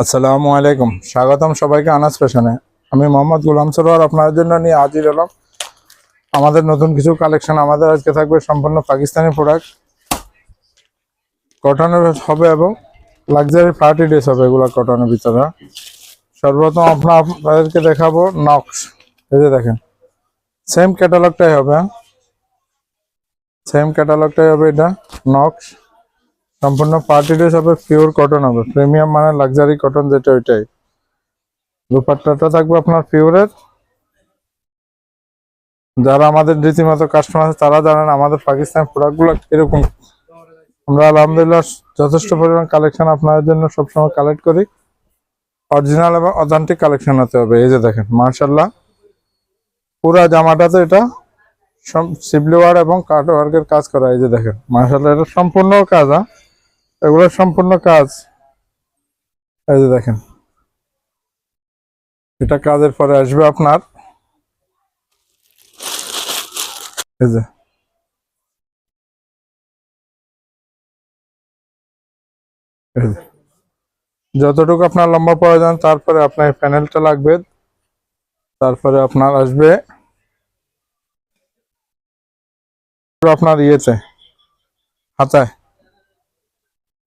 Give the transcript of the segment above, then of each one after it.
আসসালামু আলাইকুম, স্বাগতম সবাইকে আনাস ফ্যাশনে। আমি মোহাম্মদ গোলাম সরোয়ার আপনাদের জন্য নিয়ে হাজির হলাম আমাদের নতুন কিছু কালেকশন। আমাদের আজকে থাকবে সম্পূর্ণ পাকিস্তানি প্রোডাক্ট, কটনের হবে এবং লাক্সারি পার্টি ড্রেস হবে। এগুলো কটনের ভিতরে। সর্বপ্রথম আপনাদেরকে দেখাবো নক্স। এই যে দেখেন, সেম ক্যাটালগটাই হবে, এটা নক্স। সম্পূর্ণ পার্টি ড্রেস হবে, পিওর কটন হবে, প্রিমিয়াম মানে লাক্সারি কটন যেটা ওইটাই। দুপাট্টাটা থাকবে আপনার পিওরের। যারা আমাদের রীতিমতো কাস্টমার আছে তারা জানেন আমাদের পাকিস্তান প্রোডাক্টগুলো এরকম। আমরা আলহামদুলিল্লাহ যথেষ্ট পরিমাণ কালেকশন আপনাদের জন্য সবসময় কালেক্ট করি। অরিজিনাল এবং অথেন্টিক কালেকশন হতে হবে। এই যে দেখেন মার্শাল্লাহ, পুরা জামাটাতে এটা সিবলি ওয়ার্ক এবং কাট ওয়ার্কের কাজ করা। এই যে দেখেন মার্শাল্লাহ, এটা সম্পূর্ণ কাজ। এগুলো সম্পূর্ণ কাজ। এই যে দেখেন, এটা কাজের পরে আসবে আপনার এই যে যতটুকু আপনার লম্বা প্রয়োজন, তারপরে আপনার প্যানেলটা লাগবে, তারপরে আপনার আসবে আপনার ইয়েতে হাতায়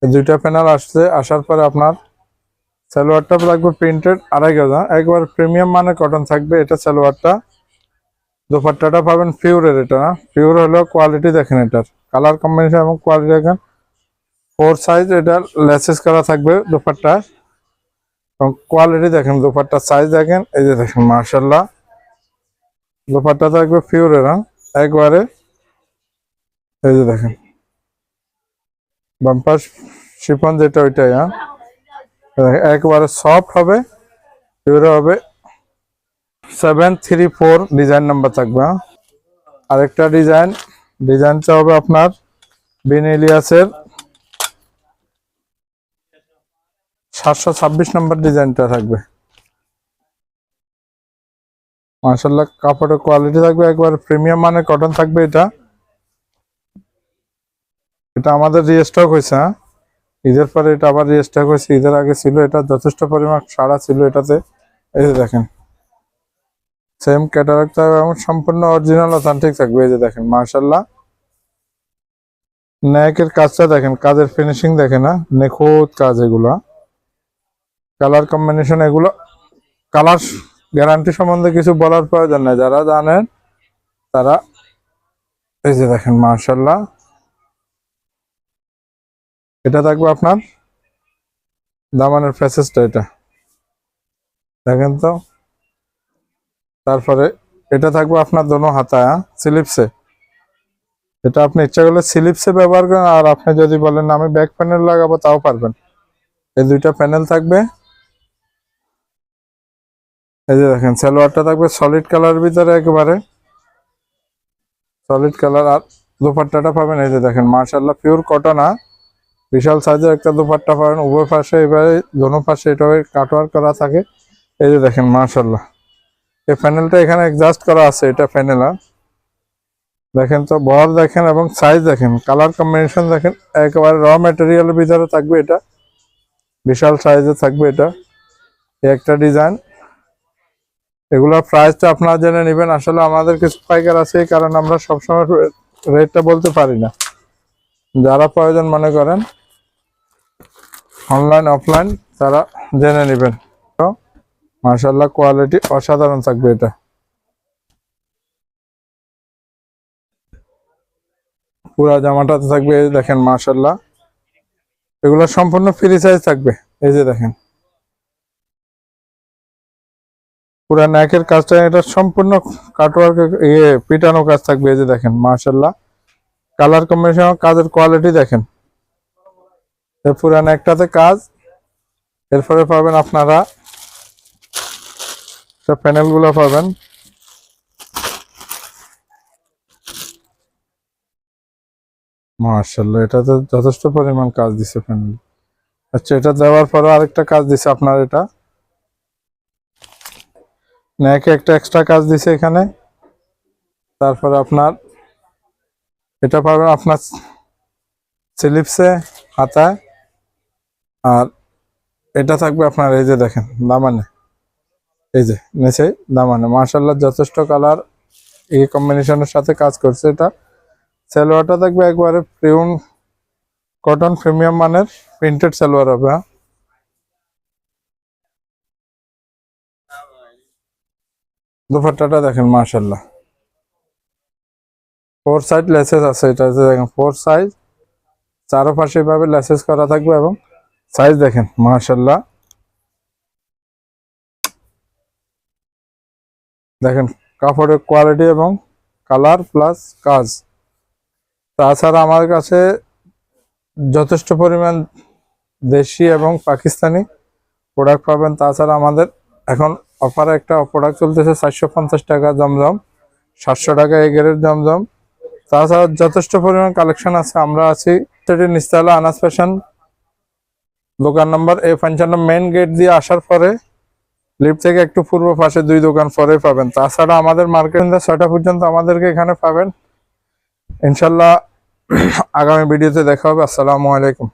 দুইটা প্যানেল আসছে। আসার পরে আপনার সালোয়ারটা লাগবে প্রিন্টেড 2.5 গজ, একবার প্রিমিয়াম মানে কটন থাকবে এটা সালোয়ারটা। দোপাট্টাটা পাবেন পিওরের। এটা পিওর হলেও কোয়ালিটি দেখেন, এটার কালার কম্বিনেশন এবং কোয়ালিটি দেখেন। 4 সাইজ এটা লেসেস করা থাকবে দোপাট্টা, এবং কোয়ালিটি দেখেন, দোপাট্টার সাইজ দেখেন। এই যে দেখেন মার্শাল্লাহ, দোপাট্টা থাকবে পিওরের একবারে। এই যে দেখেন বাম্পার শিফন যেটা ওইটাই একবারে সফট হবে, পিওর হবে। 734 ডিজাইন নাম্বার থাকবে। আরেকটা ডিজাইনটা হবে আপনার বিন ইলিয়াসের 726 নম্বর ডিজাইনটা থাকবে। মাশাআল্লাহ, কাপড়ের কোয়ালিটি থাকবে একবার প্রিমিয়াম মানের কটন থাকবে। এটা আমাদের রিস্টক হয়েছে। ঈদের পরে এটা আবার রিস্টক হয়েছে। ঈদের আগে ছিল এটা, যথেষ্ট পরিমাণ সাড়া ছিল এটাতে। এই যে দেখেন সেম ক্যাটালগ থাকবে এবং সম্পূর্ণ অরিজিনাল অথেন্টিক থাকবে। এই যে দেখেন মাশাআল্লাহ, নেকের কাজটা দেখেন, কাজের ফিনিশিং দেখেন না, নিখুঁত কাজ। এগুলা কালার কম্বিনেশন, এগুলো কালার গ্যারান্টি সম্বন্ধে কিছু বলার প্রয়োজন নাই, যারা জানেন তারা। এই যে দেখেন মাশাআল্লাহ, এটা থাকবে আপনার দামানের ফেসেসটা, এটা দেখেন তো। তারপরে এটা থাকবে আপনার দোনো হাতায় স্লিপসে। এটা আপনি ইচ্ছা করলে স্লিপসে ব্যবহার করেন, আর আপনি যদি বলেন আমি ব্যাক প্যানেল লাগাবো তাও পারবেন। এই দুইটা প্যানেল থাকবে। এই যে দেখেন সালোয়ারটা থাকবে সলিড কালার ভিতরে, একেবারে সলিড কালার। আর দুপাট্টাটা পাবেন এই যে দেখেন মাশাআল্লাহ, পিওর কটন। বিশাল সাইজের একটা দুপাট্টা পাবেন। উভয় পাশে এবারে দোনো পাশে এটা কাটওয়ার্ক করা থাকে। এই যে দেখেন মাশাআল্লাহ, এই প্যানেলটা এখানে অ্যাডজাস্ট করা আছে। এটা প্যানেল দেখেন তো, বহর দেখেন এবং সাইজ দেখেন, কালার কম্বিনেশন দেখেন। একেবারে র ম্যাটেরিয়ালের ভিতরে থাকবে এটা, বিশাল সাইজে থাকবে এটা। একটা ডিজাইন। এগুলোর প্রাইসটা আপনারা জেনে নেবেন। আসলে আমাদের কিছু পাইকার আছে, এই কারণে আমরা সবসময় রেটটা বলতে পারি না। যারা প্রয়োজন মনে করেন অনলাইন অফলাইন তারা জেনে নেবেন। তো মাশাআল্লাহ, কোয়ালিটি অসাধারণ থাকবে এটা। পুরা জামাটাতে থাকবে এই দেখেন মাশাআল্লাহ, এগুলো সম্পূর্ণ ফ্রি সাইজ থাকবে। এই যে দেখেন পুরা নেকের কাজটা, এটা সম্পূর্ণ কাটওয়ার্ক পিটানো কাজ থাকবে। এই যে দেখেন মাশাআল্লাহ, কালার কম্বিনেশন, কাজের কোয়ালিটি দেখেন। পুরা নেকটাতে কাজ। এরপরে পাবেন আপনারা সব প্যানেল গুলো পাবেন। মাশাআল্লাহ, এটাতে যথেষ্ট পরিমাণ কাজ দিছে প্যানেল। আচ্ছা, এটা দেওয়ার পরে আরেকটা কাজ দিছে আপনার, এটা নেকে একটা এক্সট্রা কাজ দিছে এখানে। তারপরে আপনার এটা পাবেন আপনার স্লিপসে, হাতায়। আর এটা থাকবে আপনার এই যে দেখেন দামানে, এই যে নিচে দামানে মাশাআল্লাহ যথেষ্ট কালার এই কম্বিনেশনের সাথে কাজ করছে। এটা সালোয়ারটা থাকবে একবারে প্রিয়ন কটন প্রিমিয়াম মানের প্রিন্টেড সালোয়ার হবে। দুপাট্টাটা দেখেন মাশাআল্লাহ ফোর সাইড লেসেস আছে, এটা দেখেন ফোর সাইজ, চারপাশে এভাবে লেসেস করা থাকবে এবং সাইজ দেখেন মাশাআল্লাহ, দেখেন কাপড়ের কোয়ালিটি এবং কালার প্লাস কাজ। তাছাড়া আমার কাছে যথেষ্ট পরিমাণ দেশি এবং পাকিস্তানি প্রোডাক্ট পাবেন। তাছাড়া আমাদের এখন অফারে একটা প্রোডাক্ট চলতেছে 450 টাকা জমজম, 700 টাকা এই গ্রেড জমজম। তাছাড়া যথেষ্ট পরিমাণ কালেকশন আছে। আমরা আছি সেটি নিস্তালা আনাস ফ্যাশন, দোকান নম্বর A55, মেইন গেট দিয়ে আসার পরে লিফট থেকে একটু পূর্ব পাশে 2 দোকান পরে পাবেন। তাছাড়া আমাদের মার্কেট 6টা পর্যন্ত আমাদেরকে এখানে পাবেন ইনশাল্লাহ। আগামী ভিডিওতে দেখা হবে। আসসালামু আলাইকুম।